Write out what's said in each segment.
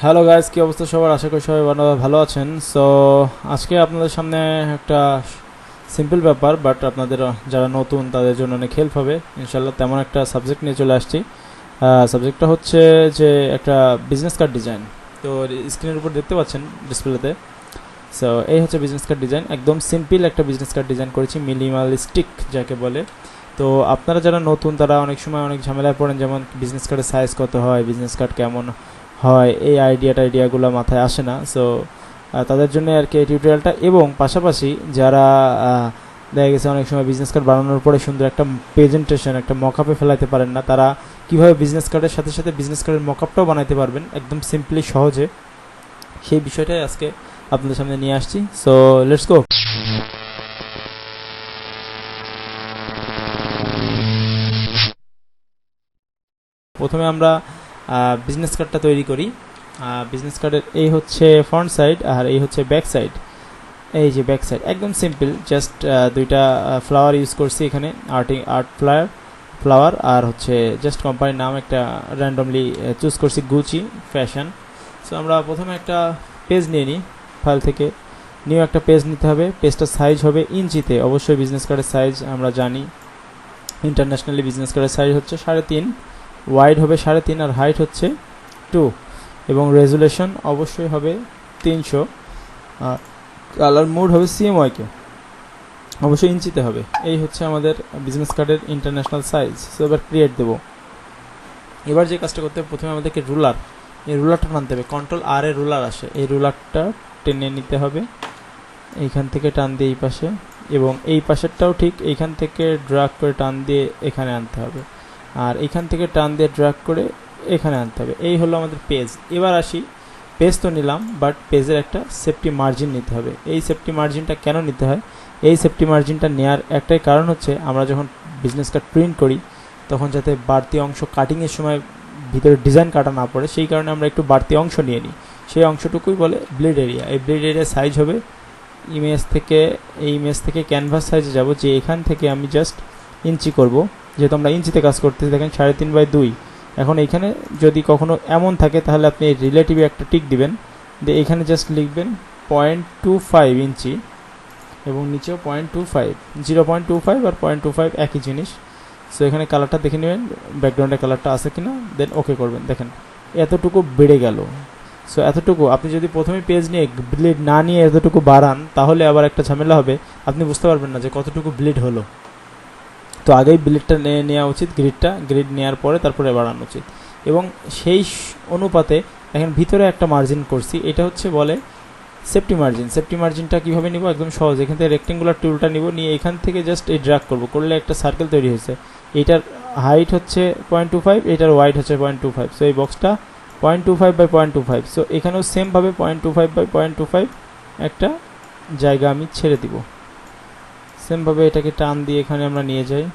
Hello guys, কি অবস্থা সবার? আশা করি সবাই ভালো আছেন। সো আজকে আপনাদের সামনে একটা সিম্পল ব্যাপার, বাট আপনাদের যারা নতুন তাদের জন্য অনেক হেল্প হবে ইনশাল্লাহ। তেমন একটা সাবজেক্ট নিয়ে চলে আসছি। সাবজেক্টটা হচ্ছে যে একটা বিজনেস কার্ড ডিজাইন। তো স্ক্রিনের উপর দেখতে পাচ্ছেন ডিসপ্লেতে। সো এই হচ্ছে বিজনেস কার্ড ডিজাইন। একদম সিম্পল একটা বিজনেস কার্ড ডিজাইন করেছি, মিনিমালিস্টিক যাকে বলে। তো আপনারা যারা নতুন তারা অনেক সময় অনেক ঝামেলায় পড়েন, যেমন বিজনেস কার্ডের সাইজ কত হয়, বিজনেস কার্ড কেমন হয়, এই আইডিয়াগুলো মাথায় আসে না। সো তাদের জন্য আর কি এই টিউটোরিয়ালটা। এবং পাশাপাশি যারা দেখা গেছে অনেক সময় বিজনেস কার্ড বানানোর পরে সুন্দর একটা প্রেজেন্টেশন, একটা মকআপে ফেলাইতে পারেন না, তারা কীভাবে বিজনেস কার্ডের সাথে সাথে বিজনেস কার্ডের মকআপটাও বানাইতে পারবেন একদম সিম্পলি, সহজে, সেই বিষয়টাই আজকে আপনাদের সামনে নিয়ে আসছি। So let's go. প্রথমে আমরা বিজনেস কার্ডটা তৈরি করি। বিজনেস কার্ডের এই হচ্ছে ফ্রন্ট সাইড আর এই হচ্ছে ব্যাক সাইড। এই যে ব্যাক সাইড একদম সিম্পল, জাস্ট দুইটা ফ্লাওয়ার ইউজ করছি এখানে, আর্ট ফ্লাওয়ার, আর হচ্ছে জাস্ট কোম্পানির নাম একটা র্যান্ডমলি চুজ করছি, গুচি ফ্যাশন। সো আমরা প্রথমে একটা পেজ নিয়ে নিই ফাইল থেকে। নিউ একটা পেজ নিতে হবে। পেজটার সাইজ হবে ইঞ্চিতে, অবশ্যই বিজনেস কার্ডের সাইজ আমরা জানি ইন্টারন্যাশনালি বিজনেস কার্ডের সাইজ হচ্ছে 3.5, ওয়াইড হবে 3.5, আর হাইট হচ্ছে 2, এবং রেজুলেশন অবশ্যই হবে 300। কালার মোড হবে সিএমওয়াইকে, অবশ্যই ইঞ্চিতে হবে। এই হচ্ছে আমাদের বিজনেস কার্ডের ইন্টারন্যাশনাল সাইজ। সো এবার ক্রিয়েট দেবো। এবার যে কাজটা করতে হবে, প্রথমে আমাদেরকে রুলার, এই রুলারটা টানতে হবে। কন্ট্রোল আর এ রুলার আসে, এই রুলারটা টেনে নিতে হবে এইখান থেকে, টান দিয়ে এই পাশে, এবং এই পাশেরটাও ঠিক এইখান থেকে ড্র্যাগ করে টান দিয়ে এখানে আনতে হবে, আর এইখান থেকে টান দিয়ে ড্র্যাগ করে এখানে আনতে হবে। এই হলো আমাদের পেজ। এবার আসি, পেজ তো নিলাম, বাট পেজের একটা সেফটি মার্জিন নিতে হবে। এই সেফটি মার্জিনটা কেন নিতে হয়? এই সেফটি মার্জিনটা নেওয়ার একটাই কারণ হচ্ছে, আমরা যখন বিজনেস কার্ড প্রিন্ট করি তখন যাতে বাড়তি অংশ কাটিংয়ের সময় ভিতরে ডিজাইন কাটা না পড়ে, সেই কারণে আমরা একটু বাড়তি অংশ নিয়ে নিই। সেই অংশটুকুই বলে ব্লিড এরিয়া। এই ব্লিড এরিয়া সাইজ হবে ইমেজ থেকে, এই ইমেজ থেকে ক্যানভাস সাইজে যাব, যে এখান থেকে আমি জাস্ট ইঞ্চি করব, যেহেতু আমরা ইঞ্চিতে কাজ করতেছি। দেখেন 3.5/2। এখন এইখানে যদি কখনো এমন থাকে তাহলে আপনি রিলেটিভ একটা টিক দিবেন, দিয়ে এখানে জাস্ট লিখবেন 0.25 ইঞ্চি, এবং নিচেও 0.25, 0.25 আর 0.25 একই জিনিস। সো এখানে কালারটা দেখে নেবেন, ব্যাকগ্রাউন্ডে কালারটা আছে কিনা, দেন ওকে করবেন। দেখেন এতটুকু বেড়ে গেল। সো এতটুকু আপনি যদি প্রথমে পেজ নিয়ে ব্লিড না নিয়ে এতটুকু বাড়ান, তাহলে আবার একটা ঝামেলা হবে, আপনি বুঝতে পারবেন না যে কতটুকু ব্লিড হলো। তো আগেই ব্লিডটা নেওয়া উচিত, গ্রিড নেওয়ার পরে তারপরে বাড়ানো উচিত। এবং সেই অনুপাতে এখন ভিতরে একটা মার্জিন করছি, এটা হচ্ছে বলে সেফটি মার্জিন। সেফটি মার্জিনটা কীভাবে নিব? একদম সহজ। এখান থেকে রেক্টেঙ্গুলার টুলটা নিব, নিয়ে এখান থেকে জাস্ট এই ড্র্যাগ করব, করলে একটা সার্কেল তৈরি হয়েছে। এইটার হাইট হচ্ছে 0.25, এটার ওয়াইড হচ্ছে 0.25। সো এই বক্সটা 0.25/0.25। সো এখানেও সেমভাবে 0.25/0.25 একটা জায়গা আমি ছেড়ে দিব। সেমভাবে এটাকে টান দিয়ে এখানে আমরা নিয়ে যাই।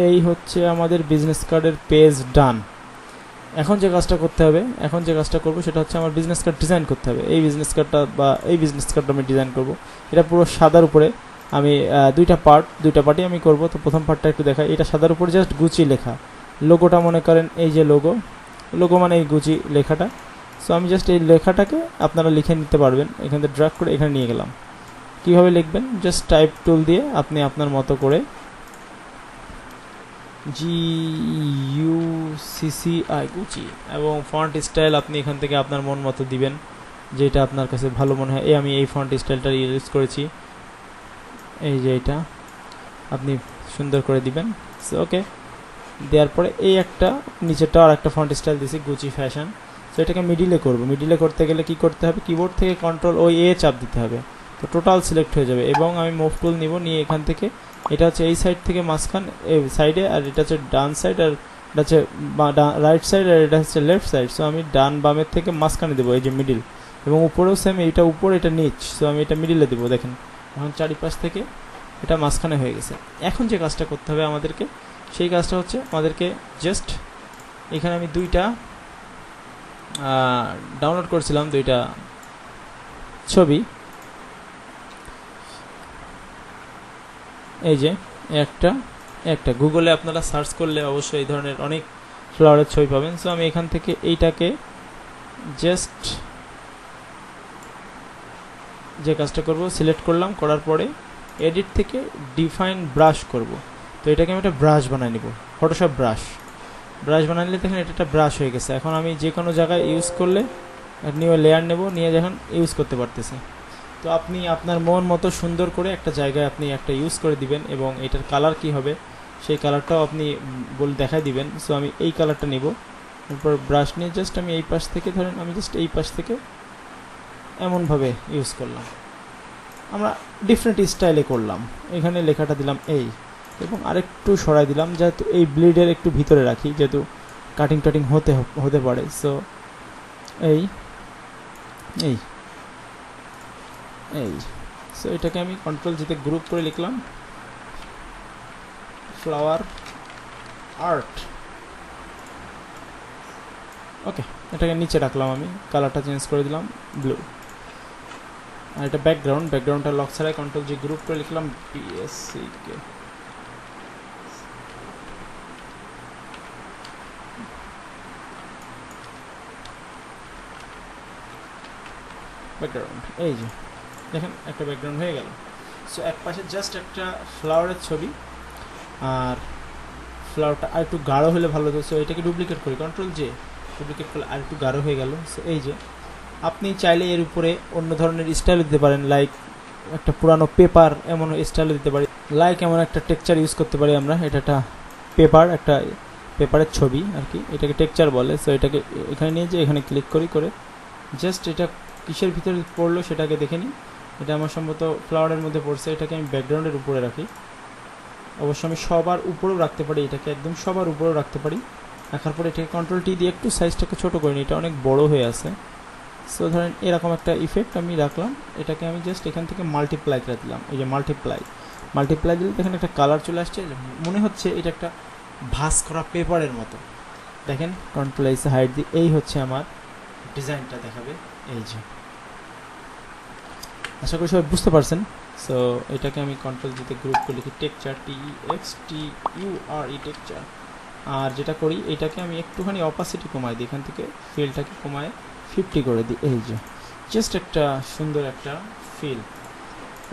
এই হচ্ছে আমাদের বিজনেস কার্ডের পেজ ডান। এখন যে কাজটা করতে হবে, এখন যে কাজটা করব সেটা হচ্ছে আমার বিজনেস কার্ড ডিজাইন করতে হবে। এই বিজনেস কার্ডটা আমি ডিজাইন করব। এটা পুরো সাদার উপরে আমি দুইটা পার্টই আমি করব। তো প্রথম পার্টটা একটু দেখাই। এটা সাদার উপরে জাস্ট গুচি লেখা, লোগোটা মনে করেন এই যে লোগো মানে এই গুচি লেখাটা। সো আমি জাস্ট এই লেখাটাকে আপনারা লিখে নিতে পারবেন, এখান থেকে ড্র্যাগ করে এখানে নিয়ে গেলাম। কীভাবে লিখবেন? জাস্ট টাইপ টুল দিয়ে আপনি আপনার মতো করে GUCCI গুচি, এবং ফন্ট স্টাইল আপনি এখান থেকে আপনার মন মতো দিবেন, যেটা আপনার কাছে ভালো মনে হয়। আমি এই ফন্ট স্টাইলটা ইউজ করেছি, এই যে এটা আপনি সুন্দর করে দিবেন। সো ওকে, দেওয়ার পরে এই একটা নিচেরটা আর একটা ফন্ট স্টাইল দিয়েছি, গুচি ফ্যাশন। সো এটাকে মিডিলে করব। মিডিলে করতে গেলে কি করতে হবে? কিবোর্ড থেকে Ctrl+A চাপ দিতে হবে, তো টোটাল সিলেক্ট হয়ে যাবে। এবং আমি মুভ টুল নিব, নিয়ে এখান থেকে, এটা হচ্ছে এই সাইড থেকে মাঝখান এই সাইডে, আর এটা হচ্ছে ডান সাইড, আর এটা হচ্ছে রাইট সাইড, আর এটা হচ্ছে লেফট সাইড। সো আমি ডান বামের থেকে মাঝখানে দেবো, এই যে মিডিল। এবং উপরেও সেম, এইটা উপর এটা নিচ। সো আমি এটা মিডিলে দেবো। দেখেন এখন চারিপাশ থেকে এটা মাঝখানে হয়ে গেছে। এখন যে কাজটা করতে হবে আমাদেরকে, সেই কাজটা হচ্ছে আমাদেরকে জাস্ট এখানে আমি দুইটা ডাউনলোড করছিলাম, দুইটা ছবি, এই যে একটা গুগলে আপনারা সার্চ করলে অবশ্যই এই ধরনের অনেক ফ্লাওয়ারের ছবি পাবেন। সো আমি এখান থেকে এইটাকে জাস্ট যে কাজটা করব সিলেক্ট করলাম, করার পরে এডিট থেকে ডিফাইন ব্রাশ করব। তো এটাকে আমি একটা ব্রাশ বানাই নিব, ফটোশপ ব্রাশ বানাই নিলে দেখেন এটা একটা ব্রাশ হয়ে গেছে। এখন আমি যে কোনো জায়গায় ইউজ করলে নিউ লেয়ার নেব, নিয়ে যখন ইউজ করতে পারতেছি। তো আপনি আপনার মন মতো সুন্দর করে একটা জায়গায় আপনি একটা ইউজ করে দিবেন, এবং এটার কালার কি হবে সেই কালারটাও আপনি বলে দেখাই দিবেন। সো আমি এই কালারটা নিব, তারপর ব্রাশ নিয়ে জাস্ট আমি এই পাশ থেকে ধরেন আমি জাস্ট এই পাশ থেকে এমনভাবে ইউজ করলাম, আমরা ডিফারেন্ট স্টাইলে করলাম। এখানে লেখাটা দিলাম এই, এবং আরেকটু সরাই দিলাম যেহেতু এই ব্লিডের একটু ভিতরে রাখি, যেহেতু কাটিং টাটিং হতে পারে। সো এই এই এই সো এটাকে আমি কন্ট্রোল জিতে গ্রুপ করে লিখলাম ফ্লাওয়ার আর্ট। ওকে, এটাকে নিচে রাখলাম, আমি কালারটা চেঞ্জ করে দিলাম ব্লু। আর এটা ব্যাকগ্রাউন্ডটা লক ছাড়াই কন্ট্রোল জি গ্রুপ করে লিখলাম বিএসসিকে। ব্যাকগ্রাউন্ড এই যে দেখেন একটা ব্যাকগ্রাউন্ড হয়ে গেল। সো এক পাশে জাস্ট একটা ফ্লাওয়ারের ছবি, আর ফ্লাওয়ারটা আর একটু গাঢ় হলে ভালো হতো। সো এটাকে ডুপ্লিকেট করি, কন্ট্রোল জে, ডুপ্লিকেট করলে আর একটু গাঢ় হয়ে গেল। সো এই যে আপনি চাইলে এর উপরে অন্য ধরনের স্টাইল দিতে পারেন, লাইক একটা পুরানো পেপার এমন স্টাইল দিতে পারি, লাইক এমন একটা টেক্সচার ইউজ করতে পারি আমরা। এটা একটা পেপারের ছবি আর কি, এটাকে টেক্সচার বলে। সো এটাকে এখানে নিয়ে যে এখানে ক্লিক করে জাস্ট এটা কিসের ভিতরে পড়লো সেটাকে দেখে নিই। এটা আমার সম্ভবত ফ্লাওয়ারের মধ্যে পড়ছে, এটাকে আমি ব্যাকগ্রাউন্ডের উপরে রাখি। অবশ্য আমি সবার উপরেও রাখতে পারি, এটাকে একদম সবার উপরেও রাখতে পারি। রাখার পরে এটাকে কন্ট্রোল টি দিয়ে একটু সাইজটাকে ছোটো করে নিই, এটা অনেক বড় হয়ে আছে। সো ধরেন এরকম একটা ইফেক্ট আমি রাখলাম, এটাকে আমি জাস্ট এখান থেকে মাল্টিপ্লাই করে দিলাম। এই যে মাল্টিপ্লাই দিলে দেখেন একটা কালার চলে আসছে, মনে হচ্ছে এটা একটা ভাঁজ করা পেপারের মতো। দেখেন কন্ট্রোল এসে হাইড দিই, এই হচ্ছে আমার ডিজাইনটা দেখাবে। এই যে আশা করি সবাই বুঝতে পারছেন। সো এটাকে আমি কন্ট্রোল দিতে গ্রুপ করে লিখি টেক্সচার, TEXTURE টেক্সচার। আর যেটা করি এটাকে আমি একটুখানি অপাসিটি কমাই দিই, এখান থেকে ফিলটাকে কমায় 50 করে দিই। এই যে জাস্ট একটা সুন্দর একটা ফিল।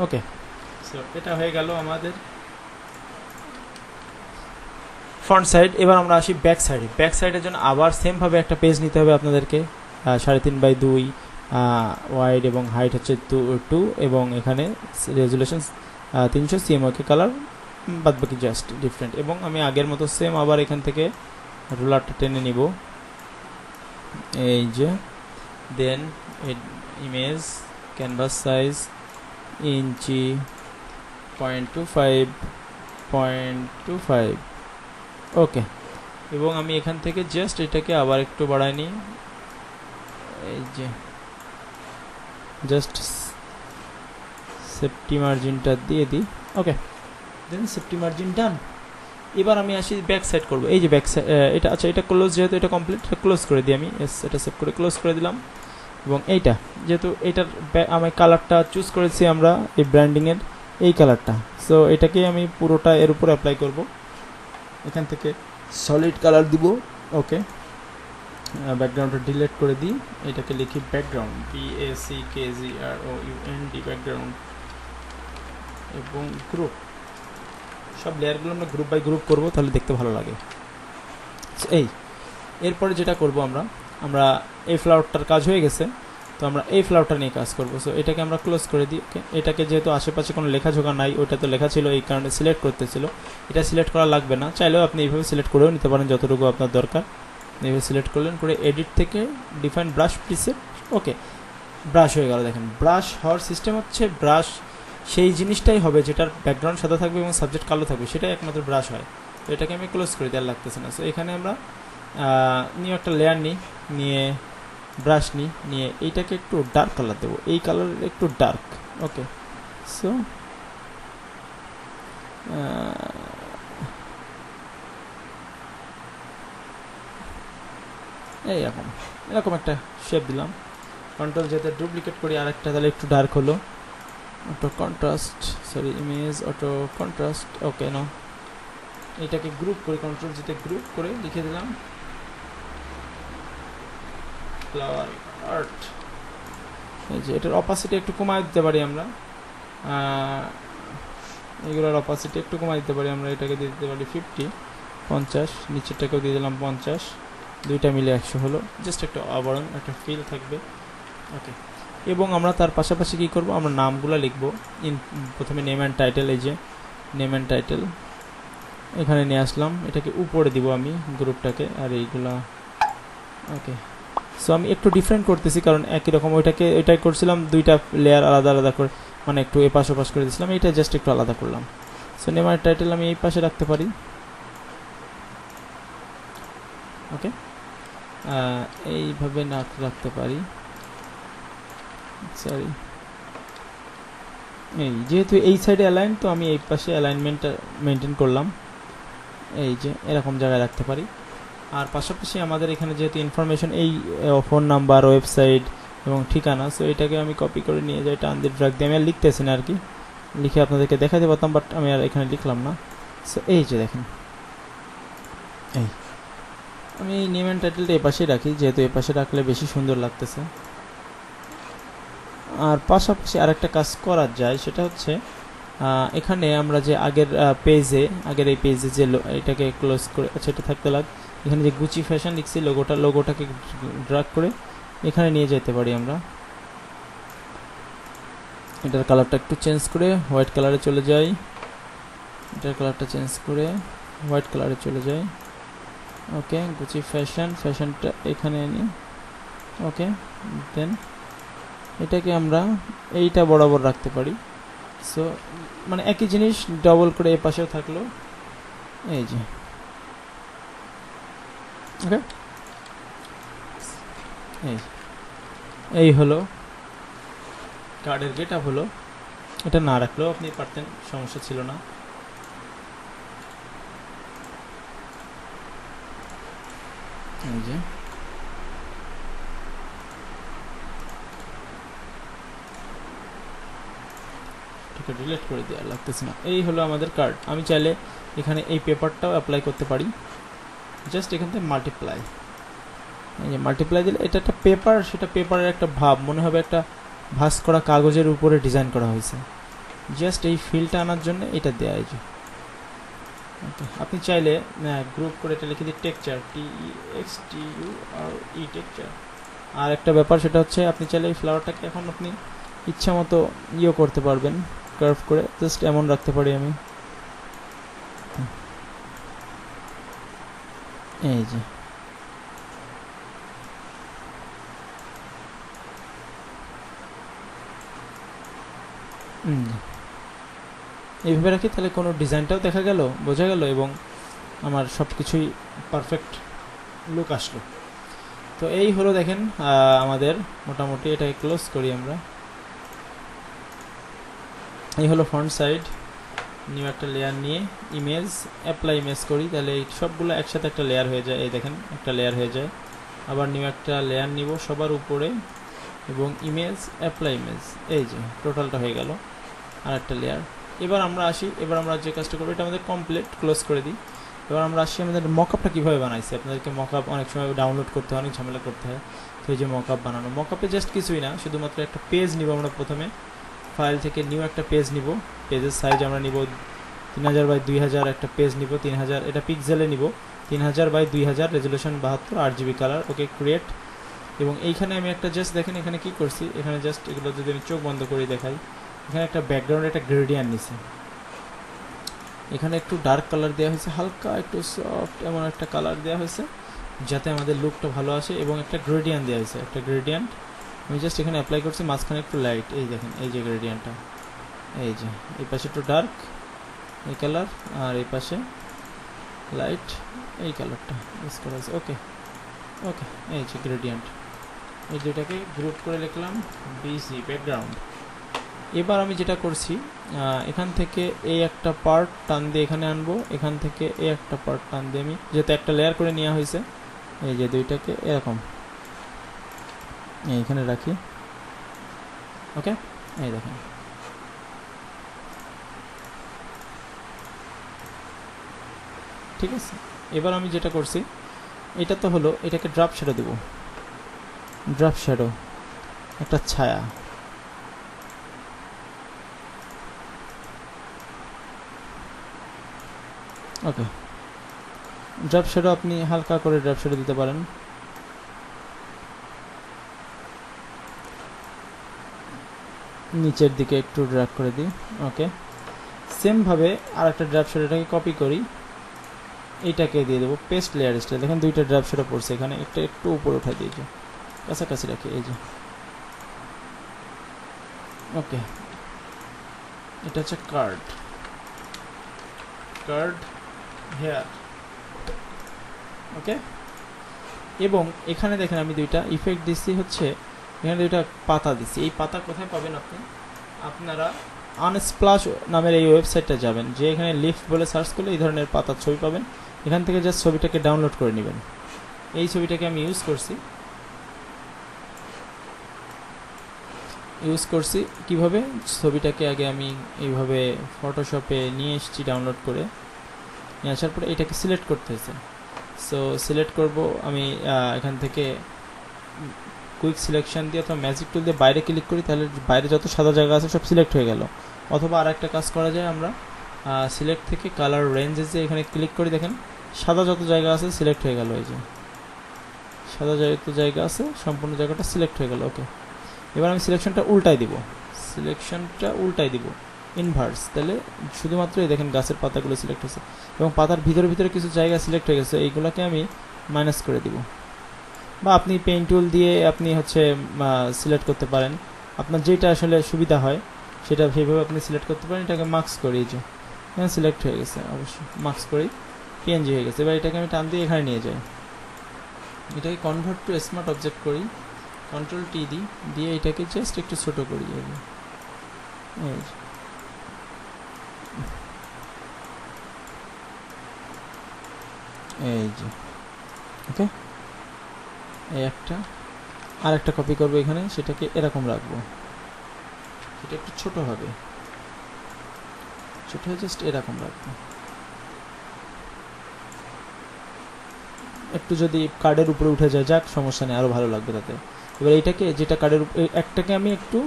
ওকে, সো এটা হয়ে গেল আমাদের ফ্রন্ট সাইড। এবার আমরা আসি ব্যাক সাইডের জন্য আবার সেমভাবে একটা পেজ নিতে হবে আপনাদেরকে, 3.5x2 ওয়াইড এবং হাইট হচ্ছে 2 এবং এখানে রেজুলেশন 300 CMYK কালার, বাদ বাকি জাস্ট ডিফারেন্ট। এবং আমি আগের মতো সেম আবার এখান থেকে রুলারটা টেনে নিব, এই যে দেন ইমেজ ক্যানভাস সাইজ ইঞ্চি 0.25 ওকে। এবং আমি এখান থেকে জাস্ট এটাকে আবার একটু বাড়াই নিই, এই যে জাস্ট সেফটি মার্জিনটা দিয়ে দিই। ওকে, দেন সেফটি মার্জিন ডান। এবার আমি আসি ব্যাক সাইড করবো। এই যে ব্যাক সাইড এটা, আচ্ছা এটা ক্লোজ, যেহেতু এটা কমপ্লিট, এটা ক্লোজ করে দিই আমি। এটা সেভ করে ক্লোজ করে দিলাম। এবং এইটা যেহেতু এটার আমি কালারটা চুজ করেছি আমরা এই ব্র্যান্ডিংয়ের এই কালারটা, সো এটাকে আমি পুরোটা এর উপর অ্যাপ্লাই করব। এখান থেকে সলিড কালার দিব। ওকে, ব্যাকগ্রাউন্ডটা ডিলিট করে দিই, এটাকে লিখি ব্যাকগ্রাউন্ড, BACKGROUND ব্যাকগ্রাউন্ড। এবং গ্রুপ, সব লেয়ারগুলো আমরা গ্রুপ বাই গ্রুপ করব, তাহলে দেখতে ভালো লাগে। এই এরপরে যেটা করব আমরা এই ফ্লাওয়ারটার কাজ হয়ে গেছে, তো আমরা এই ফ্লাওয়ারটা নিয়ে কাজ করব। সো এটাকে আমরা ক্লোজ করে দিই। ওকে, এটাকে যেহেতু আশেপাশে কোনো লেখাঝোকা নাই, ওইটা তো লেখা ছিল এই কারণে সিলেক্ট করতেছিল, এটা সিলেক্ট করা লাগবে না, চাইলেও আপনি এইভাবে সিলেক্ট করেও নিতে পারেন যতটুকু আপনার দরকার। এইভাবে সিলেক্ট করলেন, করে এডিট থেকে ডিফাইন ব্রাশ প্রিসেট। ওকে, ব্রাশ হয়ে গেল। দেখেন ব্রাশ হওয়ার সিস্টেম হচ্ছে, ব্রাশ সেই জিনিসটাই হবে যেটার ব্যাকগ্রাউন্ড সাদা থাকবে এবং সাবজেক্ট কালো থাকবে, সেটাই একমাত্র ব্রাশ হয়। তো এটাকে আমি ক্লোজ করে দেওয়ার লাগতেছে না। সো এখানে আমরা নিয়ে একটা লেয়ার নিয়ে ব্রাশ নিয়ে এইটাকে একটু ডার্ক কালার দেবো, এই কালার একটু ডার্ক। ওকে, সো এরকম একটা শেপ দিলাম। কন্ট্রোল যেতে ডুপ্লিকেট করি আরেকটা, তাহলে একটু ডার্ক হলো। Auto contrast, sorry image auto contrast. Okay, no, এটাকে গ্রুপ করি, কন্ট্রোল যেতে গ্রুপ করে লিখে দিলাম ফ্লাওয়ার আর্ট, এই যে এটার অপাসিটি একটু কমায় দিতে পারি আমরা, এগুলোর অপাসিটি একটু কমায় দিতে পারি আমরা, এটাকে দিয়ে দিতে পারি 50, নিচেরটাকেও দিয়ে দিলাম 50, দুইটা মিলে 100 হলো, জাস্ট একটা আবরণ, একটা ফিল থাকবে। ওকে, এবং আমরা তার পাশাপাশি কী করব, আমরা নামগুলো লিখব। প্রথমে নেম অ্যান্ড টাইটেল, এই যে নেম অ্যান্ড টাইটেল এখানে নিয়ে আসলাম, এটাকে উপরে দিব আমি গ্রুপটাকে, আর এইগুলা ওকে। সো আমি একটু ডিফারেন্ট করতেছি, কারণ একই রকম ওইটাই করছিলাম, দুইটা লেয়ার আলাদা আলাদা করে, মানে একটু এপাশ ওপাশ করে দিয়েছিলাম, এইটা জাস্ট একটু আলাদা করলাম। সো নেম অ্যান্ড টাইটেল আমি এই পাশে রাখতে পারি, ওকে, এইভাবে না রাখতে পারি, সরি, এই যেহেতু এই সাইডে অ্যালাইন, তো আমি এই পাশে অ্যালাইনমেন্টটা মেনটেন করলাম, এই যে এরকম জায়গায় রাখতে পারি। আর পাশাপাশি আমাদের এখানে যেহেতু ইনফরমেশন, এই ফোন নাম্বার, ওয়েবসাইট এবং ঠিকানা, সো এটাকে আমি কপি করে নিয়ে যাই, টান দিয়ে ড্রাগ দিয়ে, আমি আর লিখতেছি না আর কি, লিখে আপনাদেরকে দেখাতে পারতাম, বাট আমি আর এখানে লিখলাম না। সো এই যে দেখেন, এই আমি নেম অ্যান্ড টাইটেলটা এই পাশেই রাখি, যেহেতু এই পাশে রাখলে বেশি সুন্দর লাগতেছে। আর পাশাপাশি আরেকটা কাজ করা যায়, সেটা হচ্ছে এখানে আমরা যে আগের এই পেজে যে এটাকে ক্লোজ করে, আচ্ছা এটা থাকতে লাগ, এখানে যে গুচি ফ্যাশন লিখছি, লোগোটাকে ড্র্যাগ করে এখানে নিয়ে যেতে পারি আমরা। এটার কালারটা একটু চেঞ্জ করে হোয়াইট কালারে চলে যাই, এটার কালারটা চেঞ্জ করে হোয়াইট কালারে চলে যাই, ওকে। গুচি ফ্যাশনটা এখানে নিই, ওকে। দেন এটাকে আমরা এইটা বরাবর রাখতে পারি। সো মানে একই জিনিস ডবল করে এই পাশেও থাকলো, এই যে, ওকে। এই হলো কার্ডের গেট আপ হলো, এটা না রাখলেও আপনি পারতেন, সমস্যা ছিল না। এই যে ডিলিট করে দেওয়া লাগতেছে না, এই হলো আমাদের কার্ড। আমি চাইলে এখানে এই পেপারটাও অ্যাপ্লাই করতে পারি, জাস্ট এখান থেকে মাল্টিপ্লাই, এই যে মাল্টিপ্লাই দিলে এটা একটা পেপার, সেটা পেপারের একটা ভাব মনে হবে, একটা ভাঁজ করা কাগজের উপরে ডিজাইন করা হয়েছে, জাস্ট এই ফিলটা আনার জন্য এটা দেওয়া। এই যে ওকে, আপনি চাইলে গ্রুপ করে এটা লিখে দিই টেক্সচার, TEXTURE টেক্সচার। আর একটা ব্যাপার, সেটা হচ্ছে আপনি চাইলে এই ফ্লাওয়ারটাকে এখন আপনি ইচ্ছা মতো করতে পারবেন, কার্ভ করে, জাস্ট এমন রাখতে পারি আমি, এই যে এইভাবে রাখি, তাহলে কোনো ডিজাইনটাও দেখা গেল, বোঝা গেল, এবং আমার সব কিছুই পারফেক্ট লুক আসলো। তো এই হলো দেখেন আমাদের মোটামুটি, এটাকে ক্লোজ করি আমরা, এই হলো ফ্রন্ট সাইড। নিউ একটা লেয়ার নিয়ে ইমেজ, অ্যাপ্লাই ইমেজ করি, তাহলে এই সবগুলো একসাথে একটা লেয়ার হয়ে যায়, এই দেখেন একটা লেয়ার হয়ে যায়। আবার নিউ একটা লেয়ার নিব সবার উপরে, এবং ইমেজ, অ্যাপ্লাই ইমেজ, এই যে টোটালটা হয়ে গেল, আর একটা লেয়ার। এবার আমরা আসি, এবার আমরা যে কাজটা করবো, এটা আমাদের কমপ্লিট, ক্লোজ করে দিই। এবার আমরা আসি আমাদের মকআপটা কীভাবে বানাইছি। আপনাদেরকে মকআপ অনেক সময় ডাউনলোড করতে হয়, অনেক ঝামেলা করতে হয়, তো এই যে মকআপ বানানো, মকআপে জাস্ট কিছুই না, শুধুমাত্র একটা পেজ নিব আমরা। প্রথমে ফাইল থেকে নিউ একটা পেজ নিব, পেজের সাইজ আমরা নিব 3000 বাই 2000, একটা পেজ নিব 3000, এটা পিক্সেলে নিব, 3000 by 2000, resolution 72, 8GB colour, okay create. এবং এইখানে আমি একটা জাস্ট দেখেন এখানে কি করছি, এখানে জাস্ট এগুলো যদি আমি চোখ বন্ধ করে দেখাই, এখানে একটা ব্যাকগ্রাউন্ডে একটা গ্রেডিয়ান্ট নিছি, এখানে একটু ডার্ক কালার দেওয়া হয়েছে, হালকা একটু সফট এমন একটা কালার দেওয়া হয়েছে, যাতে আমাদের লুকটা ভালো আসে, এবং একটা গ্রেডিয়ান্ট দেওয়া হয়েছে, একটা গ্রেডিয়ান্ট আমি জাস্ট এখানে অ্যাপ্লাই করছি, মাঝখানে একটু লাইট, এই দেখেন এই যে গ্রেডিয়ান্টটা, এই যে এই পাশে একটু ডার্ক এই কালার, আর এই পাশে লাইট এই কালারটা ইউজ করা হয়েছে, ওকে ওকে। এই যে গ্রেডিয়ান্ট, এই দুটাকে গ্রুপ করে লিখলাম বিসি ব্যাকগ্রাউন্ড। এবার আমি যেটা করছি, এখান থেকে এই একটা পার্ট টান দিয়ে এখানে আনবো, এখান থেকে এই একটা পার্ট টান দিয়ে, আমি যেহেতু একটা লেয়ার করে নেওয়া হয়েছে, এই যে দুইটাকে এরকম এইখানে রাখি, ওকে। এই দেখেন ঠিক আছে। এবার আমি যেটা করছি, এটা তো হলো, এটাকে ড্রপ শেডো দেবো, ড্রপ শ্যাডো, একটা ছায়া। ওকে, ড্রপ শ্যাডো আপনি হালকা করে ড্রপ শ্যাডো দিতে পারেন। নিচের দিকে একটু ড্র্যাগ করে দিই। ওকে, সেম ভাবে আরেকটা ড্রপ শ্যাডোটাকে কপি করি, এইটাকে দিয়ে দেবো পেস্ট লেয়ার স্টাইল। দেখেন দুইটা ড্রপ শ্যাডো পড়ছে এখানে, একটা একটু উপরে উঠাই দিয়েছে, কাছাকাছি রাখি, এই যে। ওকে, এটা হচ্ছে কার্ড হেয়ার। ওকে, এবং এখানে দেখেন আমি দুইটা ইফেক্ট দিচ্ছি, হচ্ছে এখানে দুইটা পাতা দিচ্ছি। এই পাতা কোথায় পাবেন আপনি? আপনারা আনস্প্লাশ নামের এই ওয়েবসাইটটা যাবেন, যে এখানে লিফট বলে সার্চ করলে এই ধরনের পাতার ছবি পাবেন। এখান থেকে জাস্ট ছবিটাকে ডাউনলোড করে নেবেন। এই ছবিটাকে আমি ইউজ করছি কিভাবে? ছবিটাকে আগে আমি এইভাবে ফটোশপে নিয়ে এসেছি ডাউনলোড করে, নিয়ে আসার পরে এটাকে সিলেক্ট করতে হয়েছে। সো সিলেক্ট করব আমি এখান থেকে কুইক সিলেকশন দিয়ে অথবা ম্যাজিক টুল দিয়ে বাইরে ক্লিক করি, তাহলে বাইরে যত সাদা জায়গা আছে সব সিলেক্ট হয়ে গেল। অথবা আর একটা কাজ করা যায়, আমরা সিলেক্ট থেকে কালার রেঞ্জে যে এখানে ক্লিক করি, দেখেন সাদা যত জায়গা আছে সিলেক্ট হয়ে গেল। এই যে সাদা যত জায়গা আছে সম্পূর্ণ জায়গাটা সিলেক্ট হয়ে গেল। ওকে, এবার আমি সিলেকশনটা উল্টাই দিব, ইনভার্স। তাহলে শুধুমাত্র এই দেখেন গাছের পাতাগুলো সিলেক্ট হয়েছে, এবং পাতার ভিতরে কিছু জায়গা সিলেক্ট হয়ে গেছে, এইগুলোকে আমি মাইনাস করে দিব। বা আপনি পেইন্ট টুল দিয়ে আপনি হচ্ছে সিলেক্ট করতে পারেন, আপনার যেটা আসলে সুবিধা হয় সেটা সেইভাবে আপনি সিলেক্ট করতে পারেন। এটাকে মার্কস করি, যে এখানে সিলেক্ট হয়ে গেছে, অবশ্যই মার্কস করি, পিএনজি হয়ে গেছে। এবার এটাকে আমি টান দিয়ে এখানে নিয়ে যাই, এটাকে কনভার্ট টু স্মার্ট অবজেক্ট করি, কন্ট্রোল টি দিয়ে এটাকে জাস্ট একটু ছোট করি। এই যে ওকে, এই একটা আর একটা কপি করবো এখানে, সেটাকে এরকম রাখবো, এটা একটু ছোট হবে, জাস্ট এরকম রাখবো। একটু যদি কার্ডের উপরে উঠে যায়, যাক সমস্যা নেই, আরো ভালো লাগবে তাতে। এবার এইটাকে, যেটা কার্ডের একটাকে আমি একটু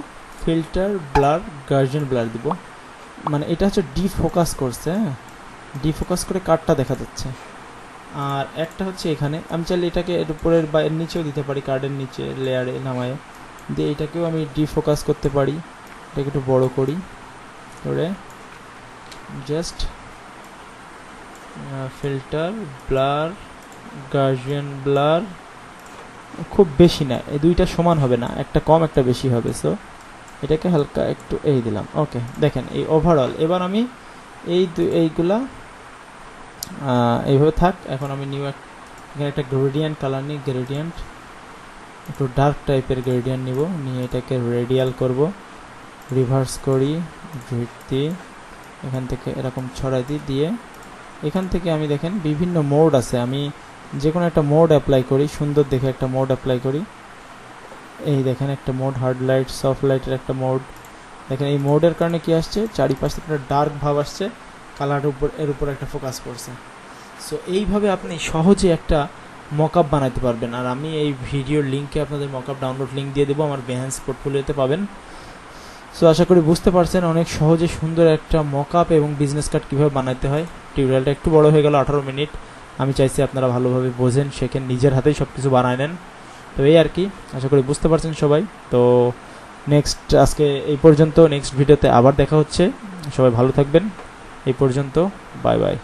ফিল্টার ব্লার গার্জিয়ান ব্লার দিব, মানে এটা হচ্ছে ডিফোকাস করছে, হ্যাঁ ডিফোকাস করে কার্ডটা দেখা যাচ্ছে। আর একটা হচ্ছে এখানে আমি চাইলে এটাকে এর উপরের বা এর নিচেও দিতে পারি, কার্ডের নিচে লেয়ারে নামায় দিয়ে এটাকেও আমি ডিফোকাস করতে পারি। এটাকে একটু বড় করি করে just filter blur guardian blur, খুব বেশি না, এই দুইটা সমান হবে না, একটা কম একটা বেশি হবে। সো এটাকে হালকা একটু এই দিলাম। ওকে, দেখেন এই ওভারঅল। এবার আমি এইগুলা এইভাবে থাক। এখন আমি এখানে একটা গ্রেডিয়েন্ট কালার নিই, গ্রেডিয়েন্ট একটু ডার্ক টাইপের গ্রেডিয়েন্ট নিয়ে এটাকে রেডিয়াল করব, রিভার্স করি, দিয়ে এখান থেকে এরকম ছড়াই দিয়ে এখান থেকে আমি দেখেন বিভিন্ন মোড আছে, আমি যে কোনো একটা মোড অ্যাপ্লাই করি, সুন্দর দেখে একটা মোড অ্যাপ্লাই করি। এই দেখেন একটা মোড, হার্ড লাইট সফট লাইটের একটা মোড। দেখেন এই মোডের কারণে কি আসছে, চারিপাশে একটা ডার্ক ভাব আসছে, কালার এর উপর একটা ফোকাস করছে। সো এইভাবে আপনি সহজে একটা মকআপ বানাতে পারবেন। আর আমি এই ভিডিওর লিঙ্কে আপনাদের মকআপ ডাউনলোড লিঙ্ক দিয়ে দেবো, আমার বেহেন্স পোর্টফোলিওতে পাবেন। সো আশা করি বুঝতে পারছেন অনেক সহজে সুন্দর একটা মকআপ এবং বিজনেস কার্ড কীভাবে বানাতে হয়। টিউটোরিয়ালটা একটু বড় হয়ে গেল, 18 মিনিট। আমি চাইছি আপনারা ভালোভাবে বোঝেন, শেখেন, নিজের হাতেই সব কিছু বানায় নেন। তো এই আর কি, আশা করি বুঝতে পারছেন সবাই। তো আজকে এই পর্যন্ত, নেক্সট ভিডিওতে আবার দেখা হচ্ছে। সবাই ভালো থাকবেন, এই পর্যন্ত, বাই বাই।